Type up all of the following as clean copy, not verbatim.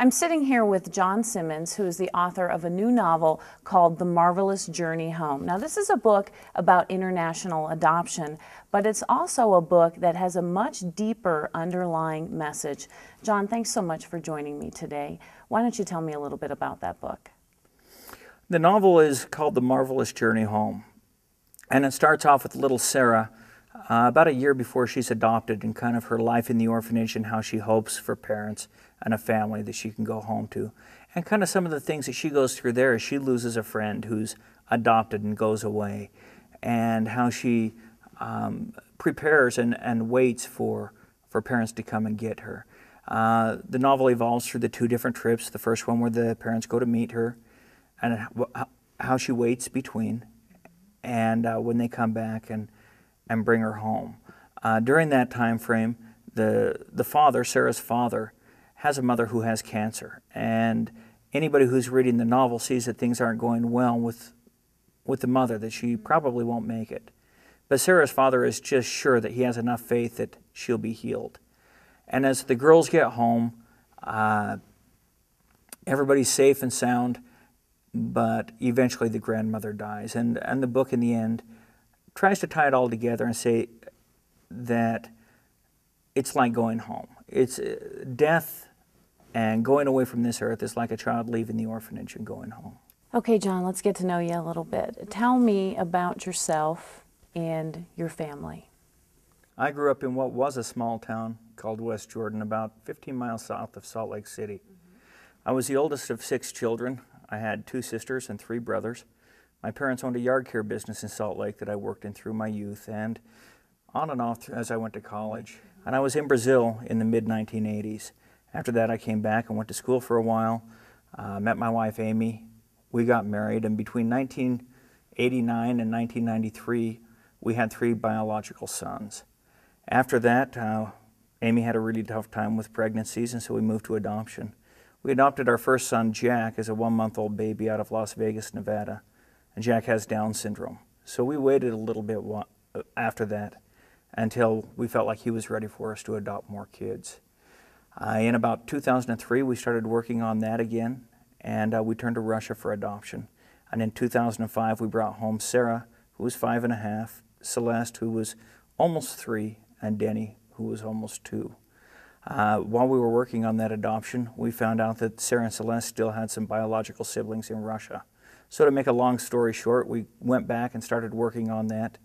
I'm sitting here with John Simmons, who is the author of a new novel called The Marvelous Journey Home. Now, this is a book about international adoption, but it's also a book that has a much deeper underlying message. John, thanks so much for joining me today. Why don't you tell me a little bit about that book? The novel is called The Marvelous Journey Home, and it starts off with little Sarah about a year before she's adopted, and kind of her life in the orphanage and how she hopes for parents and a family that she can go home to. And kind of some of the things that she goes through there is she loses a friend who's adopted and goes away, and how she prepares and waits for parents to come and get her. The novel evolves through the two different trips. The first one where the parents go to meet her, and how she waits between, and when they come back and bring her home. During that time frame, the father, Sarah's father, has a mother who has cancer, and anybody who's reading the novel sees that things aren't going well with the mother, that she probably won't make it. But Sarah's father is just sure that he has enough faith that she'll be healed. And as the girls get home, everybody's safe and sound, but eventually the grandmother dies. And the book, in the end, tries to tie it all together and say that it's like going home. It's death and going away from this earth is like a child leaving the orphanage and going home. Okay, John, let's get to know you a little bit. Tell me about yourself and your family. I grew up in what was a small town called West Jordan, about 15 miles south of Salt Lake City. I was the oldest of 6 children. I had 2 sisters and 3 brothers. My parents owned a yard care business in Salt Lake that I worked in through my youth, and on and off as I went to college. And I was in Brazil in the mid-1980s. After that, I came back and went to school for a while, met my wife Amy. We got married, and between 1989 and 1993, we had 3 biological sons. After that, Amy had a really tough time with pregnancies, and so we moved to adoption. We adopted our first son, Jack, as a 1-month-old baby out of Las Vegas, Nevada. And Jack has Down syndrome. So we waited a little bit after that until we felt like he was ready for us to adopt more kids. In about 2003, we started working on that again, and we turned to Russia for adoption. And in 2005, we brought home Sarah, who was 5.5, Celeste, who was almost 3, and Denny, who was almost 2. While we were working on that adoption, we found out that Sarah and Celeste still had some biological siblings in Russia. So to make a long story short, we went back and started working on that.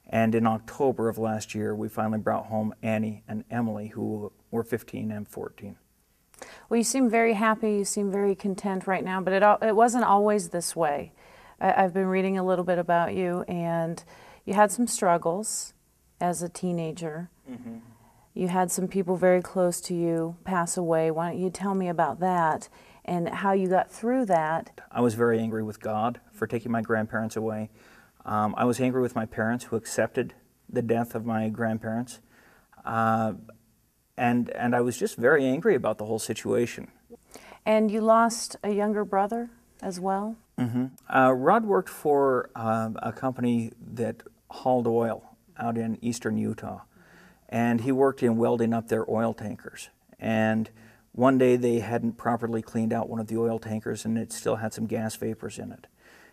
And in October of last year, we finally brought home Annie and Emily, who were 15 and 14. Well, you seem very happy, you seem very content right now, but it wasn't always this way. I've been reading a little bit about you, and you had some struggles as a teenager. Mm-hmm. You had some people very close to you pass away. Why don't you tell me about that and how you got through that? I was very angry with God for taking my grandparents away. I was angry with my parents who accepted the death of my grandparents. And I was just very angry about the whole situation. And you lost a younger brother as well? Mm-hmm. Rod worked for a company that hauled oil out in eastern Utah. And he worked in welding up their oil tankers. And one day they hadn't properly cleaned out one of the oil tankers, and it still had some gas vapors in it.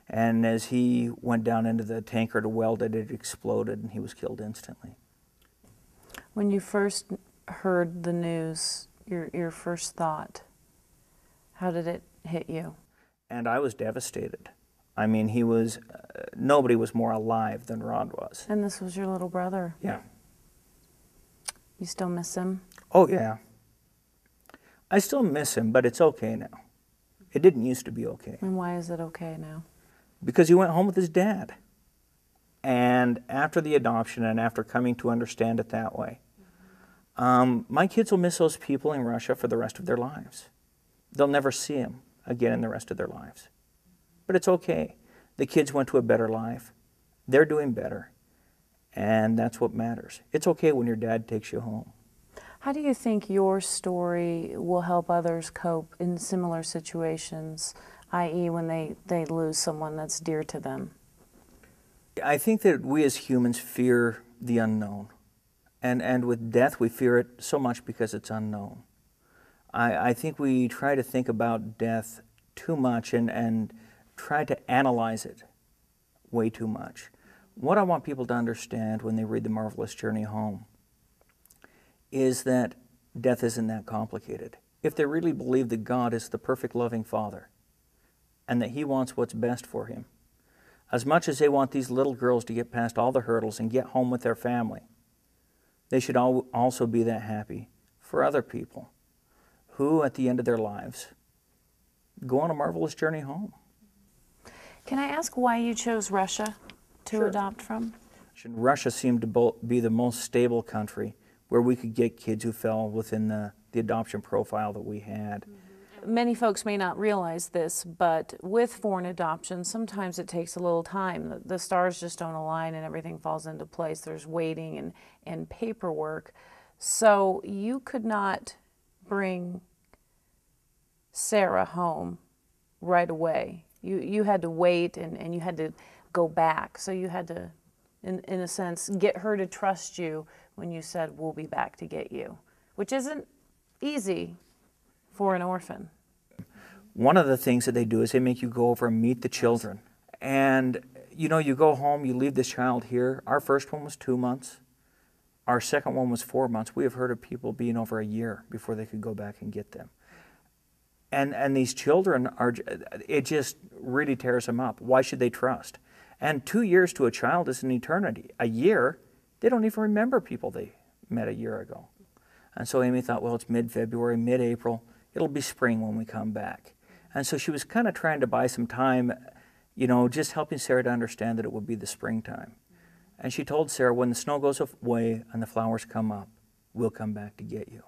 And as he went down into the tanker to weld it, it exploded, and he was killed instantly. When you first heard the news, your first thought, how did it hit you? And I was devastated. I mean, he was, nobody was more alive than Rod was. And this was your little brother? Yeah. You still miss him? Oh, yeah. I still miss him, but it's okay now. It didn't used to be okay. And why is it okay now? Because he went home with his dad. And after the adoption and after coming to understand it that way, my kids will miss those people in Russia for the rest of their lives. They'll never see him again in the rest of their lives. But it's okay. The kids went to a better life. They're doing better. And that's what matters. It's okay when your dad takes you home. How do you think your story will help others cope in similar situations, i.e. when they lose someone that's dear to them? I think that we as humans fear the unknown. And with death, we fear it so much because it's unknown. I think we try to think about death too much and try to analyze it way too much. What I want people to understand when they read The Marvelous Journey Home is that death isn't that complicated. If they really believe that God is the perfect loving Father and that He wants what's best for him, as much as they want these little girls to get past all the hurdles and get home with their family, they should also be that happy for other people who, at the end of their lives, go on a marvelous journey home. Can I ask why you chose Russia to Sure. adopt from? Russia seemed to be the most stable country where we could get kids who fell within the adoption profile that we had. Many folks may not realize this, but with foreign adoption, sometimes it takes a little time. The stars just don't align and everything falls into place. There's waiting and paperwork. So you could not bring Sarah home right away. You had to wait and you had to go back. So you had to, in a sense, get her to trust you when you said, we'll be back to get you, which isn't easy for an orphan. One of the things that they do is they make you go over and meet the children. And, you know, you go home, you leave this child here. Our first one was 2 months. Our second one was 4 months. We have heard of people being over a year before they could go back and get them. And these children are, it just really tears them up. Why should they trust? And 2 years to a child is an eternity. A year, they don't even remember people they met a year ago. And so Amy thought, well, it's mid-February, mid-April. It'll be spring when we come back. And so she was kind of trying to buy some time, you know, just helping Sarah to understand that it would be the springtime. And she told Sarah, when the snow goes away and the flowers come up, we'll come back to get you.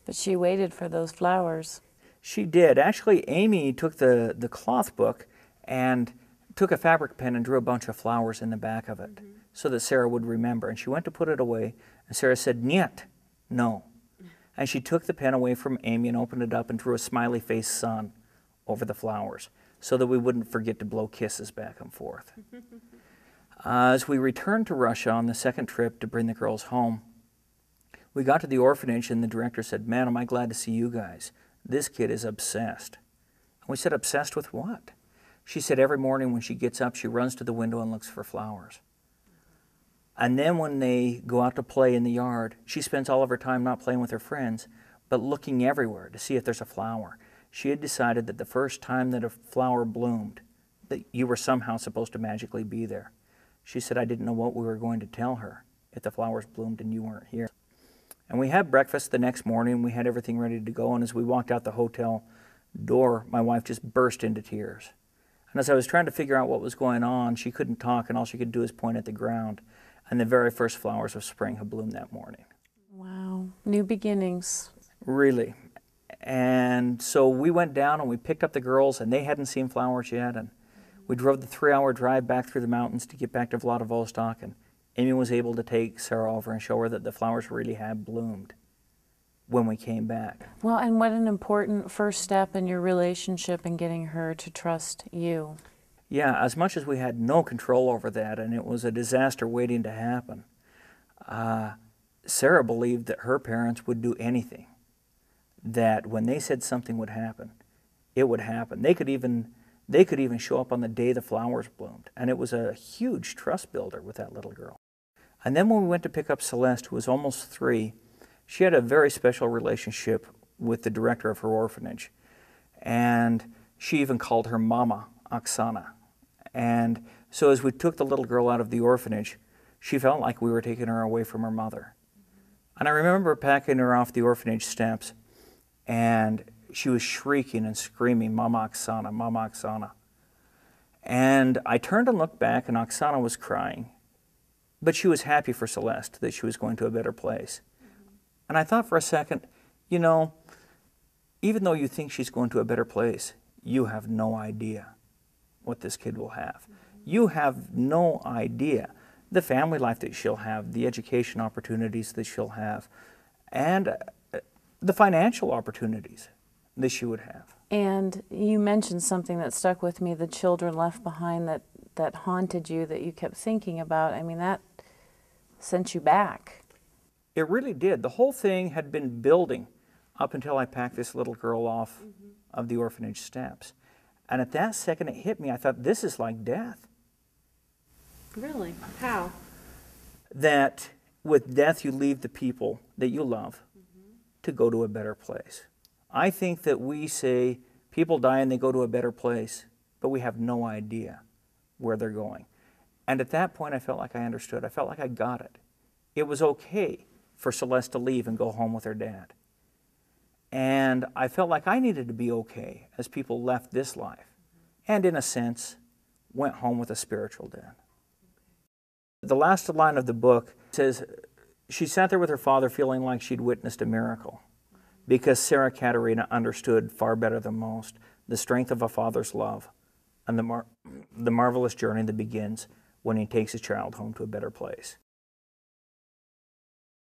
But she waited for those flowers. She did. Actually, Amy took the cloth book and took a fabric pen and drew a bunch of flowers in the back of it so that Sarah would remember. And she went to put it away, and Sarah said, "Niet, no." And she took the pen away from Amy and opened it up and drew a smiley face sun over the flowers so that we wouldn't forget to blow kisses back and forth. As we returned to Russia on the second trip to bring the girls home, we got to the orphanage and the director said, "Man, am I glad to see you guys. This kid is obsessed." And we said, "Obsessed with what?" She said every morning when she gets up, she runs to the window and looks for flowers. And then when they go out to play in the yard, she spends all of her time not playing with her friends, but looking everywhere to see if there's a flower. She had decided that the first time that a flower bloomed, that you were somehow supposed to magically be there. She said, "I didn't know what we were going to tell her if the flowers bloomed and you weren't here." And we had breakfast the next morning. We had everything ready to go. And as we walked out the hotel door, my wife just burst into tears. And as I was trying to figure out what was going on, she couldn't talk, and all she could do is point at the ground. And the very first flowers of spring had bloomed that morning. Wow, new beginnings. Really. And so we went down and we picked up the girls, and they hadn't seen flowers yet. And we drove the 3-hour drive back through the mountains to get back to Vladivostok. And Amy was able to take Sarah over and show her that the flowers really had bloomed when we came back. Well, and what an important first step in your relationship in getting her to trust you. Yeah, as much as we had no control over that, and it was a disaster waiting to happen, Sarah believed that her parents would do anything, that when they said something would happen, it would happen. They could even show up on the day the flowers bloomed, and it was a huge trust builder with that little girl. And then when we went to pick up Celeste, who was almost 3, she had a very special relationship with the director of her orphanage, and she even called her Mama, Oksana. And so as we took the little girl out of the orphanage, she felt like we were taking her away from her mother. And I remember packing her off the orphanage steps, and she was shrieking and screaming, "Mama Oksana, Mama Oksana." And I turned and looked back, and Oksana was crying. But she was happy for Celeste, that she was going to a better place. And I thought for a second, you know, even though you think she's going to a better place, you have no idea what this kid will have. You have no idea the family life that she'll have, the education opportunities that she'll have, and the financial opportunities that she would have. And you mentioned something that stuck with me, the children left behind that haunted you, that you kept thinking about. I mean, that sent you back. It really did. The whole thing had been building up until I packed this little girl off of the orphanage steps. And at that second it hit me, I thought, this is like death. Really? How? That with death you leave the people that you love to go to a better place. I think that we say people die and they go to a better place, but we have no idea where they're going. And at that point I felt like I understood. I felt like I got it. It was okay for Celeste to leave and go home with her dad. And I felt like I needed to be okay as people left this life and, in a sense, went home with a spiritual dad. The last line of the book says, she sat there with her father feeling like she'd witnessed a miracle because Sarah Katerina understood far better than most the strength of a father's love and the marvelous journey that begins when he takes his child home to a better place.